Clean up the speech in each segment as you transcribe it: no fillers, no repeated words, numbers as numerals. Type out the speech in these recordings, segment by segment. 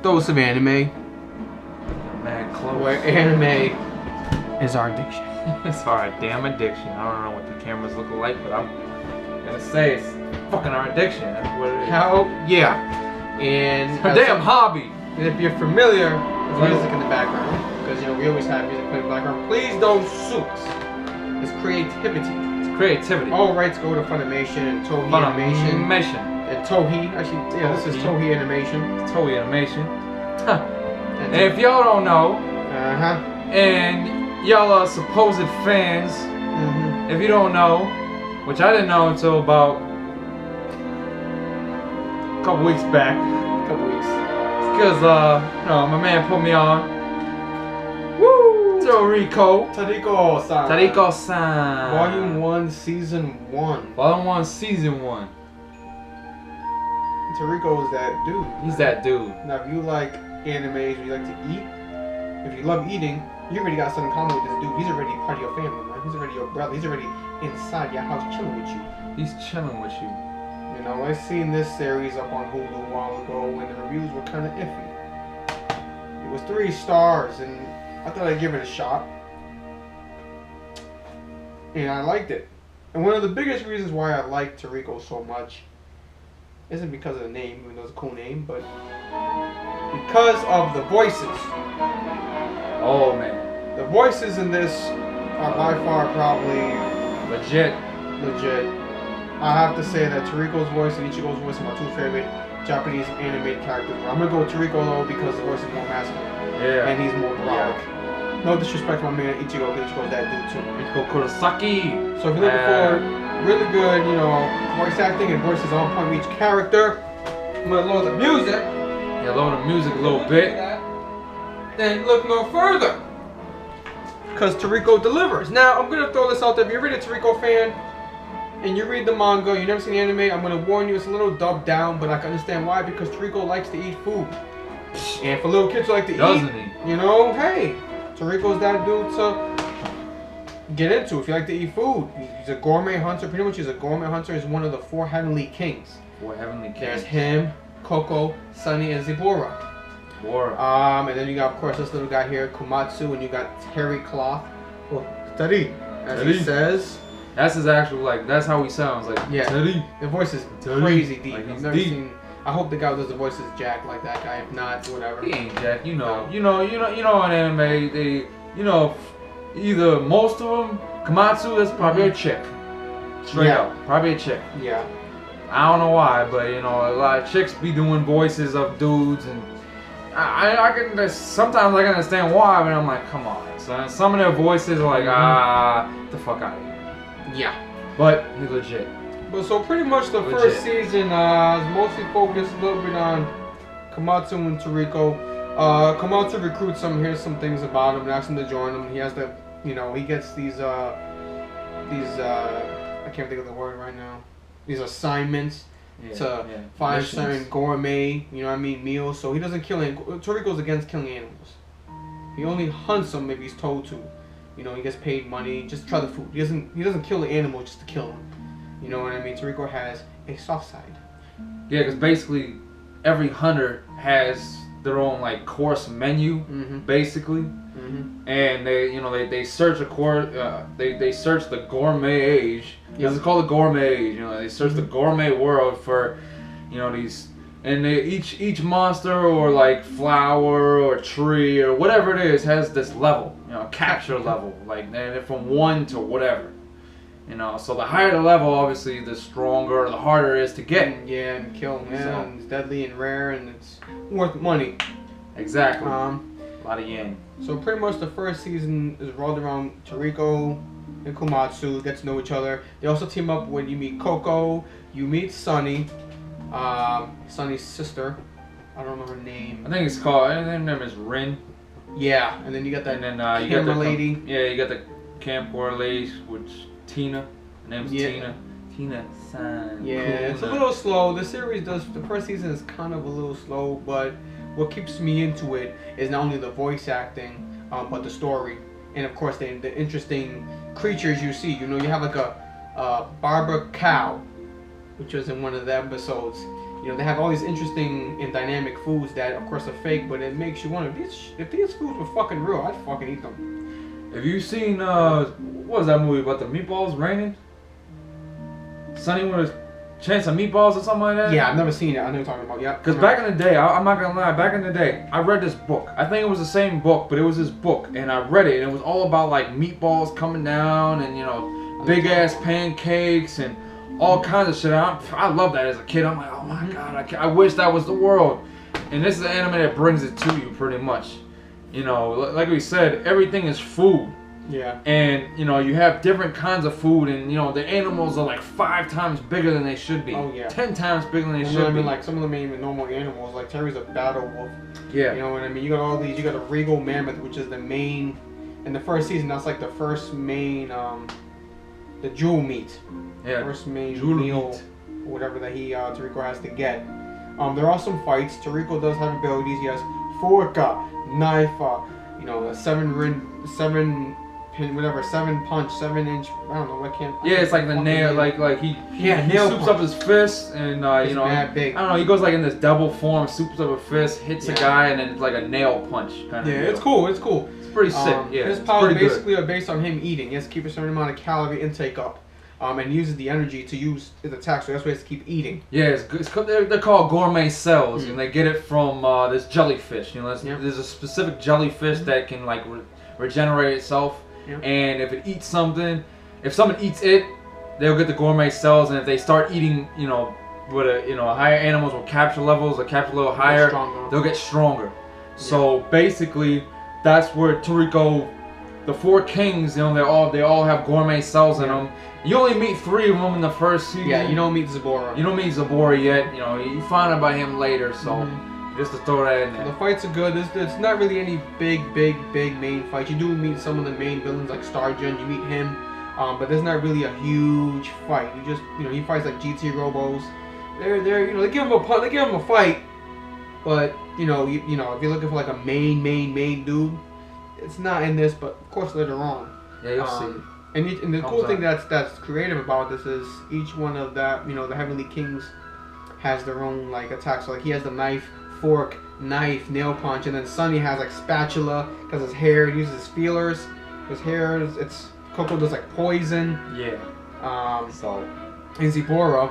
dose of anime. Man, close. Where anime is our addiction. It's our damn addiction. I don't know what the cameras look like, but I'm gonna say it's fucking our addiction. That's what it is. How? Yeah. And It's our damn hobby. And if you're familiar with music in the background, because you know we always have music playing in the background, please don't sue us. It's creativity. It's creativity. All rights go to Funimation and Toei Animation. And Toei. Actually, yeah, this is Toei Animation. It's Toei Animation. Huh. And if y'all don't know, and y'all are supposed fans, if you don't know, which I didn't know until about a couple weeks back. Because, you know, my man put me on. Woo! Toriko. Toriko-san. Toriko-san. Volume 1, Season 1. Volume 1, Season 1. Toriko is that dude. He's that dude. Now, if you like animes, you like to eat, if you love eating, you already got something in common with this dude. He's already part of your family, man. He's already your brother. He's already inside your house chilling with you. He's chilling with you. You know, I seen this series up on Hulu a while ago when the reviews were kind of iffy. It was 3 stars, and I thought I'd give it a shot. And I liked it. And one of the biggest reasons why I like Toriko so much isn't because of the name, even though it's a cool name, but because of the voices. Oh, man. The voices in this are by far probably Legit. I have to say that Toriko's voice and Ichigo's voice are my 2 favorite Japanese animated characters. I'm gonna go with Toriko though because the voice is more masculine. Yeah. And he's more brolic. No disrespect to my man Ichigo, because Ichigo's that dude too. Ichigo Kurosaki. So if you're looking for really good, you know, voice acting and voices on point with each character, I'm gonna lower the music. Yeah, lower the music a little bit. Then look no further, because Toriko delivers. Now, I'm going to throw this out there. If you're really a Toriko fan, and you read the manga, you've never seen the anime, I'm going to warn you, it's a little dubbed down, but I can understand why, because Toriko likes to eat food. And for little kids who like to Doesn't eat, he? you know, hey, Toriko's that dude to get into if you like to eat food. He's a gourmet hunter. Pretty much he's a gourmet hunter. He's one of the 4 heavenly kings. 4 heavenly kings. There's him, Coco, Sunny, and Zebora. And then you got, of course, this little guy here, Komatsu, and you got Terry Cloth, or Tari, as he says. That's his actual, like, that's how he sounds, like, yeah. Tari. The voice is crazy deep. Like, I've never seen. I hope the guy who does the voice is Jack like that guy. If not, whatever. He ain't Jack. You know, in anime, they, either most of them, Komatsu, that's probably a chick. Straight up, probably a chick. Yeah. I don't know why, but a lot of chicks be doing voices of dudes, and I can sometimes I can understand why, but I'm like, come on, son. Some of their voices are like, get the fuck out of here. Yeah. But he's legit. But so pretty much the first season is mostly focused a little bit on Komatsu and Toriko. Komatsu recruits him, hears some things about him, and asks him to join him. He has to, he gets these I can't think of the word right now. These assignments to find certain gourmet, meals. So he doesn't kill any. Toriko's against killing animals. He only hunts them if he's told to. He gets paid money. Just try the food. He doesn't kill the animal just to kill them. You know what I mean? Toriko has a soft side. Yeah, because basically every hunter has their own course menu, basically, and they search they search the gourmet age. It's called the gourmet age. They search the gourmet world for these, and each monster or flower or tree or whatever it is has this level, capture level, from 1 to whatever. So the higher the level, obviously, the stronger, the harder it is to get. Yeah, and kill them. Yeah, and it's deadly and rare, and it's worth money. Exactly. A lot of yen. So pretty much the first season is rolled around Toriko and Komatsu, get to know each other. They also team up when you meet Coco, you meet Sunny, Sunny's sister. I don't know her name. I think it's called. Her name is Rin. Yeah, and then you got that. And then you got the lady. Yeah, you got the camper lady, which Tina. Her name's Tina. Tina-san. Yeah, it's a little slow. The first season is kind of a little slow, but what keeps me into it is not only the voice acting, but the story. And of course, the interesting creatures you see. You have a Barbara cow, which was in one of the episodes. You know, they have all these interesting and dynamic foods that, of course, are fake, but it makes you wonder if these foods were fucking real, I'd fucking eat them. Have you seen what was that movie about the meatballs raining? Sonny with a chance of meatballs or something like that? Yeah, I've never seen it. I know what you're talking about. Yeah. Because back in the day, I'm not gonna lie, back in the day, I read this book. I think it was the same book, but it was this book, and I read it, and it was all about like meatballs coming down, and you know, big ass pancakes, and all kinds of shit. I love that as a kid. I'm like, oh my god, I wish that was the world. And this is an anime that brings it to you pretty much. You know, like we said, everything is food. Yeah. And, you know, you have different kinds of food, and, you know, the animals are like 5 times bigger than they should be. Oh, yeah. 10 times bigger than they should You know what I mean? be. Like, some of them ain't even normal animals. Like, Terry's a battle wolf. Yeah. You know what I mean? You got all these. You got a regal mammoth, which is the main. In the first season, that's like the first main, the jewel meat. Yeah. First main jewel meal, meat. or whatever that Toriko has to get. There are some fights. Toriko does have abilities. He has fork, knife, you know, 7 punch, 7-inch. I don't know. I can't. Yeah, it's like the nail, like he nail soups punch. up his fist, and you know, mad big. I don't know. He goes like in this double form, soups up a fist, hits a Yeah. guy, and then it's like a nail punch kind of. Yeah, deal. it's cool. It's cool. It's pretty sick. Yeah, his it's powers pretty basically are based on him eating. He has to keep a certain amount of calorie intake up, and uses the energy to use his attack. So that's why he has to keep eating. Yeah, they're called gourmet cells, and they get it from this jellyfish. You know, there's a specific jellyfish that can like regenerate itself, and if it eats something, if someone eats it, they'll get the gourmet cells, and if they start eating, you know, with higher animals with capture levels, or capture a little higher, they'll get stronger. So basically, that's where Toriko, the 4 kings, you know, they all have gourmet cells in them. You only meet 3 of them in the first season. Yeah, you don't meet Zabora. You don't meet Zabora yet. You know, you find out about him later. So just to throw that in there. The fights are good. There's not really any big main fights. You do meet some of the main villains like Starjun. You meet him, but there's not really a huge fight. You just, you know, he fights like GT Robos. They're you know, they give him a fight, but you know if you're looking for like a main dude, it's not in this. But of course later on. Yeah, you'll see. And the cool thing that's creative about this is each one of that, you know, the Heavenly Kings has their own like attacks. So like he has the knife, fork, knife, nail punch, and then Sunny has like spatula because his hair, he uses his feelers. His hair it's Coco does like poison. Yeah. So and Zebora.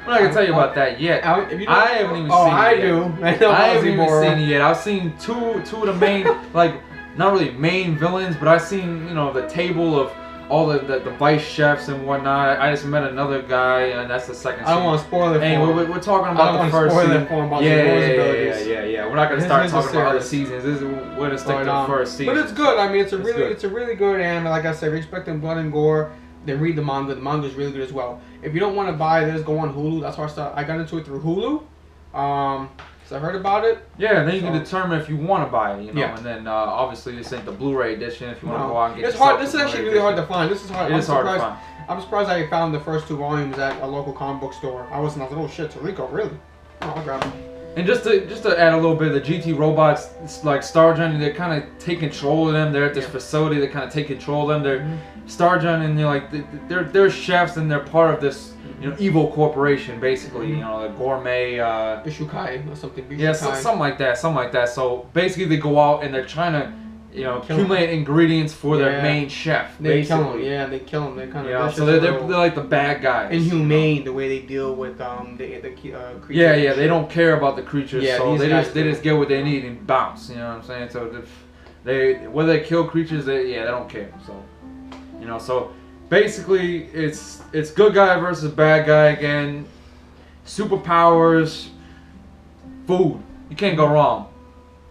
I'm not gonna tell you about that yet. I haven't even seen it yet. I do. I haven't even seen it yet. I've seen two of the main, like, not really main villains, but I've seen, you know, the table of all the vice chefs and whatnot. I just met another guy, and that's the second season. I don't want to spoil it for him. We're talking about the first season. Yeah. We're not gonna start talking about other seasons. We're gonna stick to the first season. But it's good. I mean, it's a really good anime. Like I said, if you're expecting blood and gore, then read the manga. The manga is really good as well. If you don't want to buy this, go on Hulu. That's why I got into it through Hulu. So I heard about it. Yeah, then you can determine if you want to buy it, you know. Yeah. And then obviously this ain't the Blu-ray edition. If you want to go out and get it's hard. This is actually really hard to find. This is hard. It is hard to find. I'm surprised I found the first 2 volumes at a local comic book store. I was like, oh shit, Toriko, really? Oh, I'll grab them. And just to add a little bit, the GT robots, like Starjun, they kind of take control of them. They're at this facility. They kind of take control of them. They're Starjun, and they're chefs, and they're part of this, you know, evil corporation, basically. You know, the gourmet. Bishukai or something. Yeah, something like that. So basically, they go out and they're trying to, you know, accumulate ingredients for their main chef. They kill him. Yeah, they kill him. They're kind of so they're like the bad guys. Inhumane, the way they deal with the creatures. Yeah, they don't care about the creatures. Yeah, so they just get what they need and bounce. You know what I'm saying? So whether they kill creatures, they don't care. So, you know, so basically it's good guy versus bad guy again. Superpowers, food. You can't go wrong.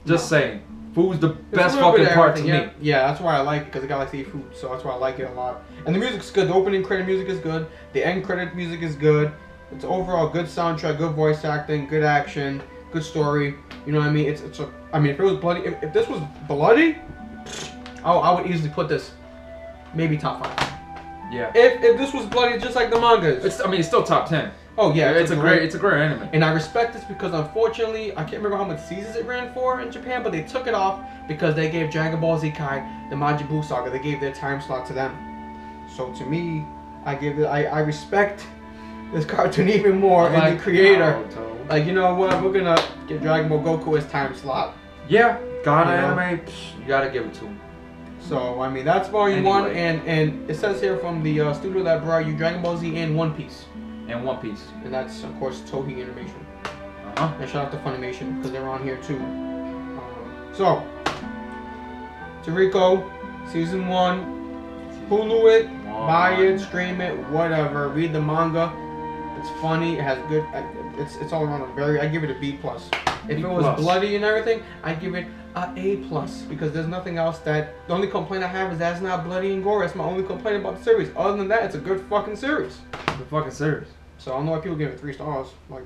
Just saying. Food's the best fucking part to me. Yeah, that's why I like it, because the guy likes to eat food, so that's why I like it a lot. And the music's good. The opening credit music is good. The end credit music is good. It's overall good soundtrack, good voice acting, good action, good story. You know what I mean? I mean, if it was bloody, if this was bloody, I would easily put this maybe top 5. Yeah. If this was bloody, just like the mangas. It's still top 10. Oh yeah, it's a great anime. And I respect this because unfortunately, I can't remember how much seasons it ran for in Japan, but they took it off because they gave Dragon Ball Z Kai, the Majin Buu saga, they gave their time slot to them. So to me, I respect this cartoon even more and the creator. Naruto. Like, you know what? We're gonna get Dragon Ball Goku as time slot. Yeah, God of You know? anime, you gotta give it to him. So, I mean, that's volume 1, and it says here from the studio that brought you Dragon Ball Z and One Piece. And One Piece. And that's, of course, Toei Animation. Uh-huh. And shout out to Funimation, because they're on here too. So, Toriko, Season 1, Hulu it, buy it, stream it, whatever. Read the manga. It's funny, it has good, it's all around I give it a B+. If it was bloody and everything, I'd give it a A+, because there's nothing else the only complaint I have is that it's not bloody and gore. That's my only complaint about the series. Other than that, it's a good fucking series. Good fucking series. So I don't know why people give it 3 stars. Like,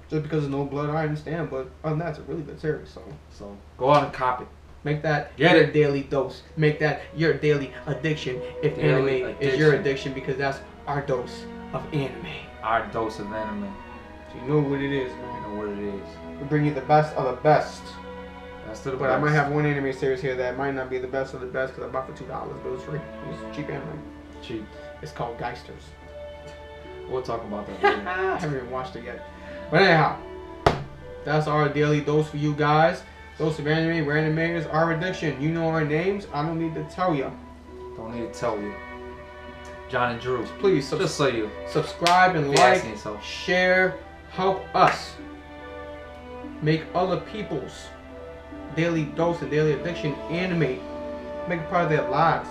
just because there's no blood, I understand, but other than that, it's a really good series. So go out and copy. Make that your daily dose. Make that your daily addiction if anime is your addiction, because that's our dose of anime. Our dose of anime. So you know what it is, man. You know what it is. We bring you the best of the best. That's the best. But I might have one anime series here that might not be the best of the best because I bought for $2, but it's free. It's cheap anime. Cheap. It's called Geisters. We'll talk about that later. I haven't even watched it yet. But anyhow, that's our daily dose for you guys. Dose of anime, we're animators, our addiction. You know our names. I don't need to tell you. Don't need to tell you. John and Drew. Please just so you subscribe and like, share, help us make other people's daily dose and daily addiction anime. Make it part of their lives.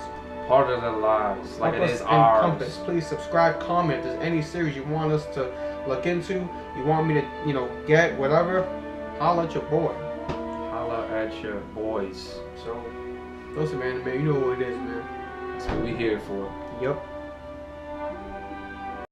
Part of their lives, like it is ours. Encompass. Please subscribe, comment. If there's any series you want us to look into, you want me to, get whatever, holla at your boy. Holla at your boys. So, those of anime, you know what it is, man. That's what we here for. Yep.